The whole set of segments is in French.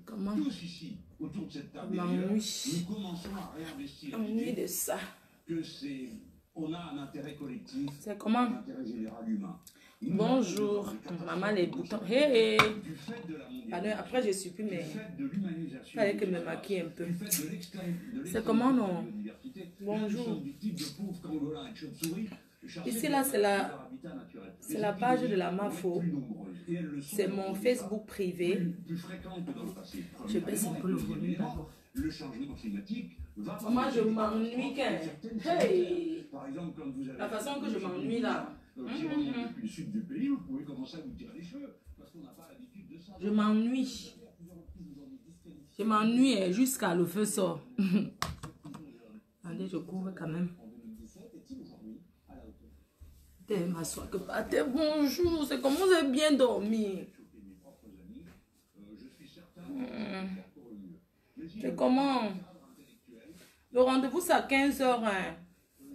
Comment? Tous ici, autour de cette table, nous commençons à réinvestir l'idée de ça. Que c'est, on a un intérêt collectif, c'est comment? Un intérêt général humain. Bonjour, maman les boutons. Hey! Alors, après je supprime mais il fallait que me maquille un peu. C'est comment non? Bonjour. Ici là c'est la page de la MAFO. C'est mon Facebook privé. Je baisse un peu le volume d'abord. Le changement climatique va... Moi je m'ennuie quand... Hey! La façon que je m'ennuie là. Du sud du pays, vous pouvez commencer à vous tirer les cheveux parce qu'on n'a pas l'habitude de ça. Je m'ennuie. Je m'ennuie jusqu'à le feu sort. Allez, je couvre quand même. T'es m'asseoir que pas. T'es bonjour. C'est comment vous avez bien dormi. C'est comment? Le rendez-vous c'est à 15 h. Hein?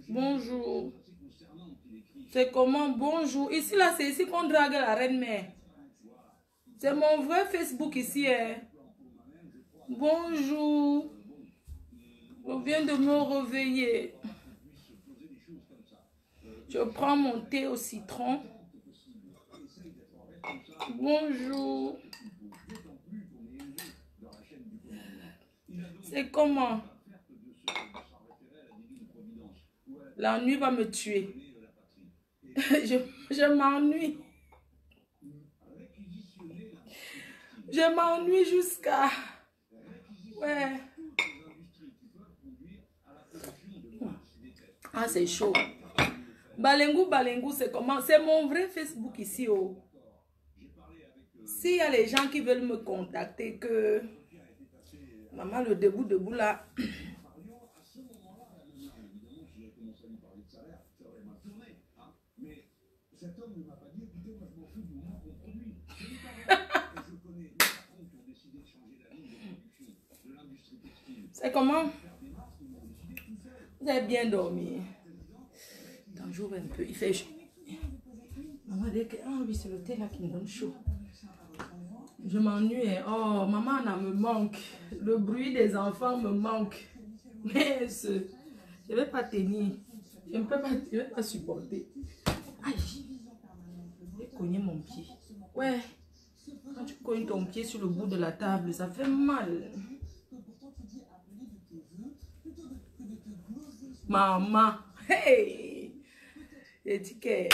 Bonjour. C'est comment? Bonjour. Ici, là, c'est ici qu'on drague la reine-mère. C'est mon vrai Facebook ici. Hein. Bonjour. Je viens de me réveiller. Je prends mon thé au citron. Bonjour. C'est comment? La nuit va me tuer. Je m'ennuie. Je m'ennuie jusqu'à... Ouais. Ah, c'est chaud. Balengou, c'est comment? C'est mon vrai Facebook ici. Oh. S'il y a les gens qui veulent me contacter, que... Maman, le debout là... C'est comment? Vous avez bien dormi? Attends, j'ouvre un peu. Il fait chaud. Maman dit que... Ah oui, c'est le thé là qui me donne chaud. Je m'ennuie. Oh, maman, elle me manque. Le bruit des enfants me manque. Mais je ne vais pas tenir. Je ne peux pas, je vais pas supporter. Aïe. J'ai cogné mon pied. Ouais. Quand tu cognes ton pied sur le bout de la table, ça fait mal. Maman. Hey. J'ai dit que...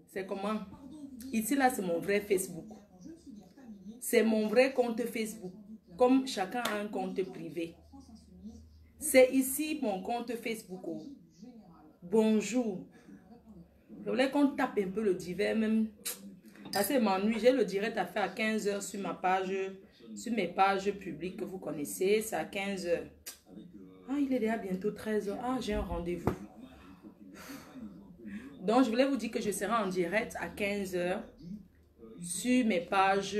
C'est comment? Ici, là, c'est mon vrai Facebook. C'est mon vrai compte Facebook. Comme chacun a un compte privé. C'est ici mon compte Facebook. Bonjour. Je voulais qu'on tape un peu le divers même. Parce que m'ennuie. J'ai le direct à faire à 15 h sur ma page, sur mes pages publiques que vous connaissez. C'est à 15 h. Ah, il est déjà bientôt 13 h. Ah, j'ai un rendez-vous. Donc, je voulais vous dire que je serai en direct à 15 h sur mes pages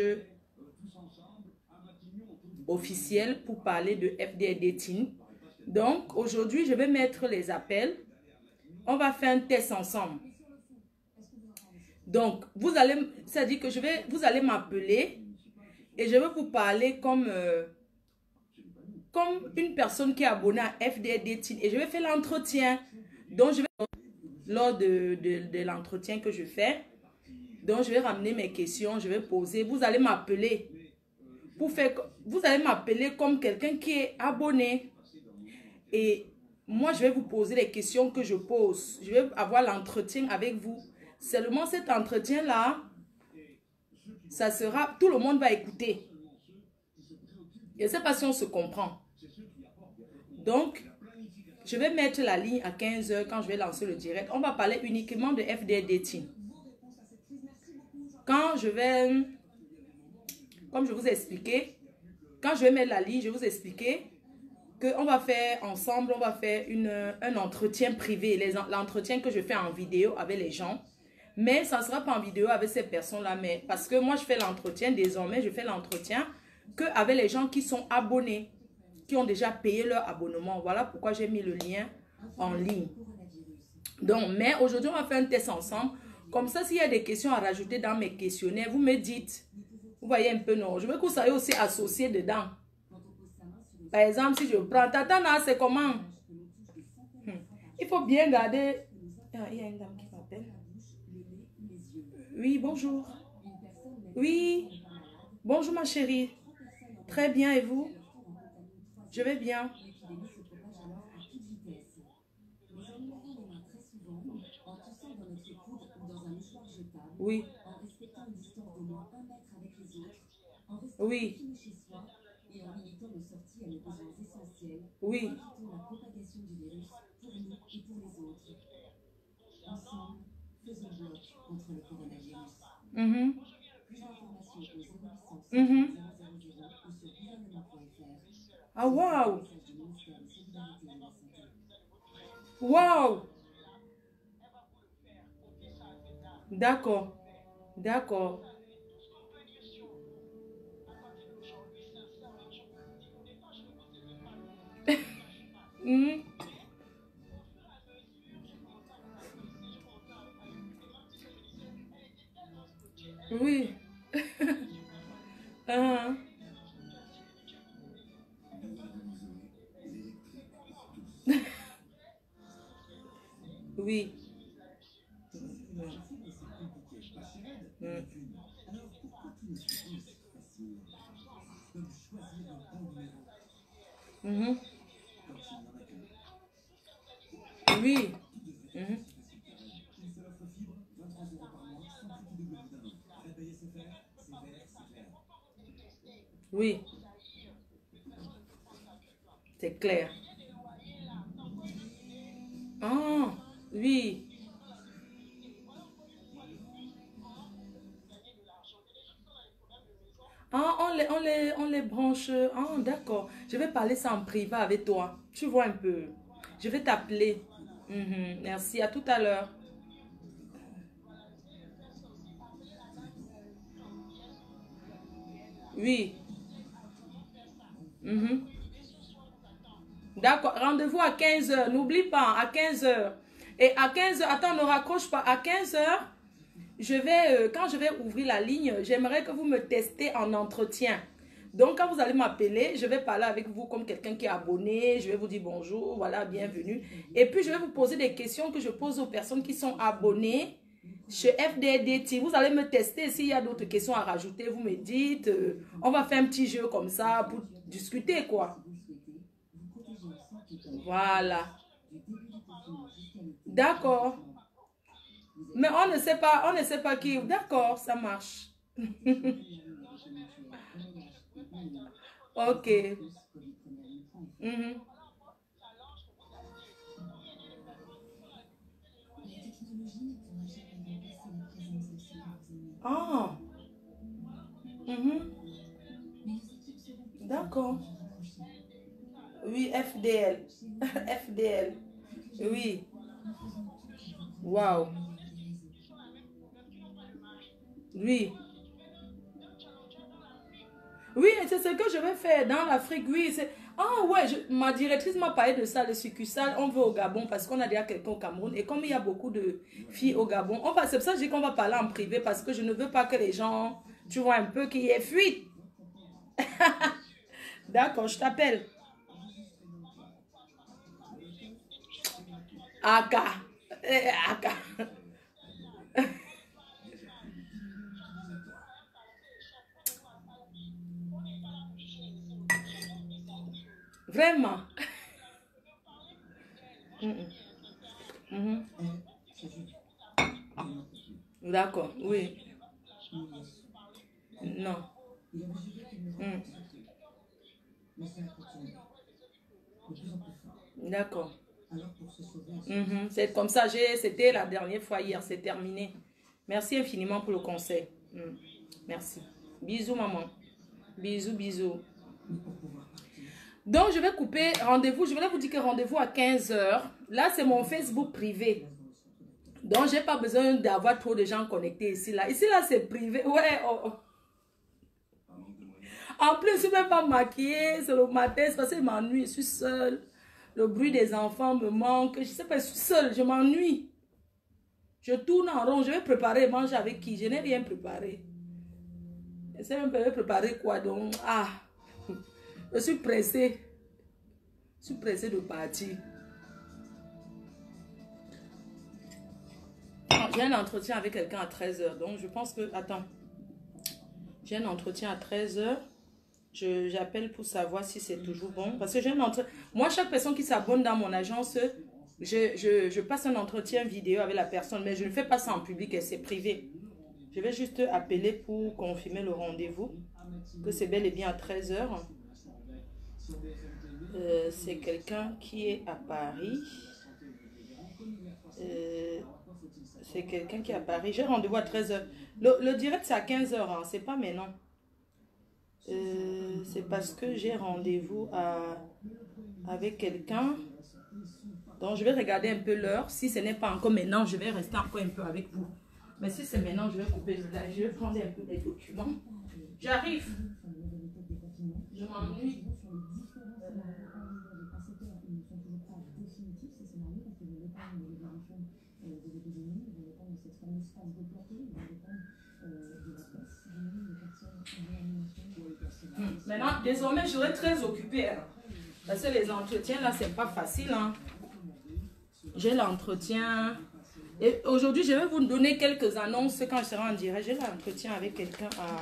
officielles pour parler de FDD Dating. Donc, aujourd'hui, je vais mettre les appels. On va faire un test ensemble. Donc, vous allez, c'est-à-dire que vous allez m'appeler et je vais vous parler comme une personne qui est abonnée à FDD Dating et je vais faire l'entretien. Donc, je vais, lors de l'entretien que je fais, donc je vais ramener mes questions, je vais poser. Vous allez m'appeler vous allez m'appeler comme quelqu'un qui est abonné. Et moi, je vais vous poser les questions que je pose. Je vais avoir l'entretien avec vous. Seulement cet entretien-là, ça sera, tout le monde va écouter. Je ne sais pas si on se comprend. Donc, je vais mettre la ligne à 15 h quand je vais lancer le direct. On va parler uniquement de FDD Dating. Quand je vais, comme je vous ai expliqué, quand je vais mettre la ligne, je vais vous expliquer qu'on va faire ensemble, on va faire un entretien privé. L'entretien que je fais en vidéo avec les gens. Mais ça ne sera pas en vidéo avec ces personnes-là. Mais parce que moi, je fais l'entretien, désormais, je fais l'entretien qu'avec les gens qui sont abonnés, qui ont déjà payé leur abonnement. Voilà pourquoi j'ai mis le lien en ligne. Donc, mais aujourd'hui, on va faire un test ensemble. Comme ça, s'il y a des questions à rajouter dans mes questionnaires, vous me dites. Vous voyez un peu, non? Je veux que vous soyez aussi associé dedans. Par exemple, si je prends Tatana, c'est comment? Il faut bien garder. Ah, il y a une dame qui m'appelle. Oui, bonjour. Oui. Bonjour ma chérie. Très bien, et vous? Je vais bien. Oui. Oui. Oui. Mhm. Mhm. Ah, waouh! Waouh! D'accord. D'accord. Mhm. Oui. Ah, oui. Mm. Mhm. Oui. Mhm. Oui. C'est clair. Ah, oui. Ah, on les branche. Ah, d'accord. Je vais parler ça en privé avec toi. Tu vois un peu. Je vais t'appeler. Mhm. Merci. À tout à l'heure. Oui. Mhm. D'accord. Rendez-vous à 15 heures. N'oublie pas, à 15 heures. Et à 15 heures, attends, ne raccroche pas. À 15 heures, quand je vais ouvrir la ligne, j'aimerais que vous me testez en entretien. Donc, quand vous allez m'appeler, je vais parler avec vous comme quelqu'un qui est abonné. Je vais vous dire bonjour, voilà, bienvenue. Et puis, je vais vous poser des questions que je pose aux personnes qui sont abonnées chez FDD Team. Vous allez me tester. S'il y a d'autres questions à rajouter, vous me dites. On va faire un petit jeu comme ça pour discuter, quoi. Voilà. D'accord. Mais on ne sait pas qui. D'accord, ça marche. Ok. Mhm. Ah. Mhm. D'accord. Oui, FDL. FDL. Oui. Waouh. Oui. Oui, c'est ce que je vais faire dans l'Afrique. Oui, c'est... Ah ouais, ma directrice m'a parlé de ça, le succursale. On veut au Gabon parce qu'on a déjà quelqu'un au Cameroun. Et comme il y a beaucoup de filles au Gabon, c'est pour ça que je dis qu'on va parler en privé parce que je ne veux pas que les gens, tu vois un peu, qu'il y ait fuite. D'accord, je t'appelle. Aka. Aka. Vraiment. Mhm. Mhm. D'accord, oui. Non. Mm. D'accord. Mhm. C'est comme ça, c'était la dernière fois hier, c'est terminé. Merci infiniment pour le conseil. Mm. Merci. Bisous, maman. Bisous, bisous. Donc, je vais couper rendez-vous. Je voulais vous dire que rendez-vous à 15 heures. Là, c'est mon Facebook privé. Donc, j'ai pas besoin d'avoir trop de gens connectés ici, là. Ici, là, c'est privé. Ouais. Oh, oh. En plus, je ne suis même pas maquillée. C'est le matin, c'est parce que je m'ennuie. Je suis seule. Le bruit des enfants me manque. Je sais pas, je suis seule. Je m'ennuie. Je tourne en rond. Je vais préparer manger avec qui? Je n'ai rien préparé. Je sais même pas préparer quoi. Donc, je suis pressée. Je suis pressée de partir. J'ai un entretien avec quelqu'un à 13h. Donc, je pense que... Attends. J'ai un entretien à 13h. J'appelle pour savoir si c'est toujours bon. Parce que j'ai un entretien... Moi, chaque personne qui s'abonne dans mon agence, je passe un entretien vidéo avec la personne. Mais je ne fais pas ça en public et c'est privé. Je vais juste appeler pour confirmer le rendez-vous. Que c'est bel et bien à 13h. C'est quelqu'un qui est à Paris. C'est quelqu'un qui est à Paris. J'ai rendez-vous à 13h. Le direct, c'est à 15h. Hein. C'est pas maintenant. C'est parce que j'ai rendez-vous avec quelqu'un. Donc, je vais regarder un peu l'heure. Si ce n'est pas encore maintenant, je vais rester encore un peu avec vous. Mais si c'est maintenant, je vais couper le live. Je vais prendre un peu des documents. J'arrive. Je m'ennuie. Maintenant, désormais, je serai très occupée. Hein, parce que les entretiens, là, c'est pas facile. Hein. J'ai l'entretien. Et aujourd'hui, je vais vous donner quelques annonces quand je serai en direct. J'ai l'entretien avec quelqu'un à...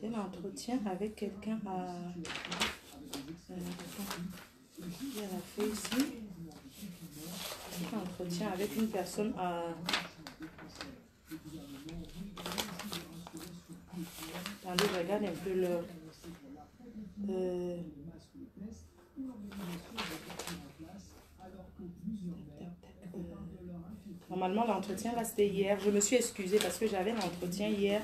J'ai l'entretien avec quelqu'un à... J'ai la fait ici. J'ai l'entretien avec une personne à... Attendez, je regarde un peu l'heure. Normalement, l'entretien, là, c'était hier. Je me suis excusée parce que j'avais l'entretien hier.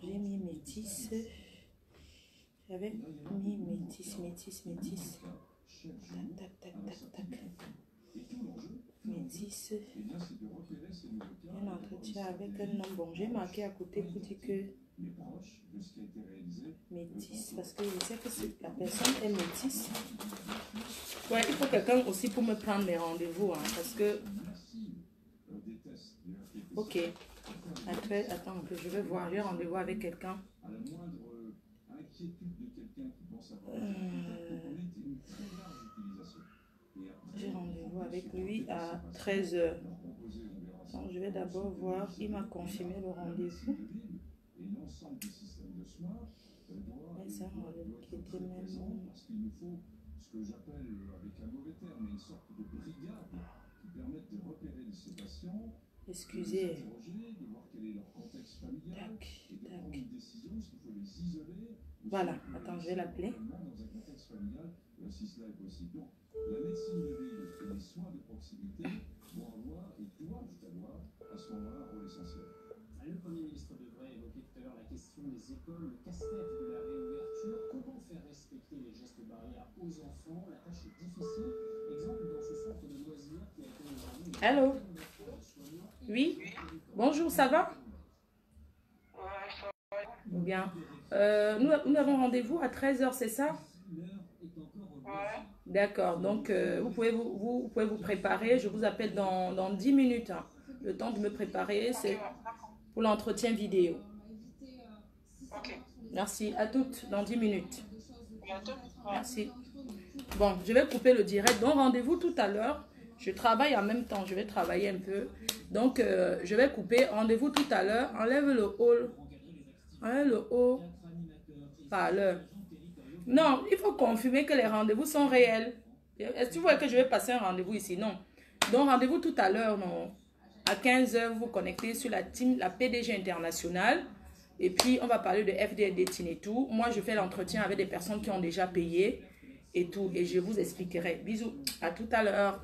J'ai mis métis. J'avais mis métis. Tac. Métis. Un entretien avec un homme. Bon, j'ai marqué à côté pour dire que métis, parce que je sais que la personne est métisse. Ouais, il faut quelqu'un aussi pour me prendre mes rendez-vous, hein, parce que... Ok. Après, attends un peu, je vais voir, j'ai rendez-vous avec quelqu'un. J'ai rendez-vous avec lui à 13h. Donc, je vais d'abord voir, il m'a confirmé le rendez-vous. Mais c'est un rendez-vous qui était même... Ce que j'appelle avec un mauvais terme, une sorte de brigade qui permettent de repérer ces patients. Excusez. Tac. Voilà, attends, je vais l'appeler. Si cela est possible. La médecine de ville et les soins de proximité vont avoir et doivent avoir à ce moment-là un rôle essentiel. Le Premier ministre devrait évoquer tout à l'heure la question des écoles, le casse-tête de la réouverture. Comment faire respecter les gestes barrières aux enfants? La tâche est difficile. Exemple dans ce centre de loisirs qui a été aujourd'hui. Allô? Oui? Bonjour, ça va? Bien. Nous avons rendez-vous à 13h, c'est ça? D'accord, donc vous pouvez vous préparer. Je vous appelle dans 10 minutes. Hein. Le temps de me préparer, c'est pour l'entretien vidéo. Ok. Merci, à toutes dans 10 minutes. Merci. Bon, je vais couper le direct. Donc, rendez-vous tout à l'heure. Je travaille en même temps, je vais travailler un peu. Donc, je vais couper. Rendez-vous tout à l'heure. Enlève le haut. Enlève le haut par l'heure. Non, il faut confirmer que les rendez-vous sont réels. Est-ce que tu vois que je vais passer un rendez-vous ici? Non. Donc, rendez-vous tout à l'heure, non. À 15h, vous vous connectez sur la team, la PDG internationale. Et puis, on va parler de FDD Teen et tout. Moi, je fais l'entretien avec des personnes qui ont déjà payé et tout. Et je vous expliquerai. Bisous. À tout à l'heure.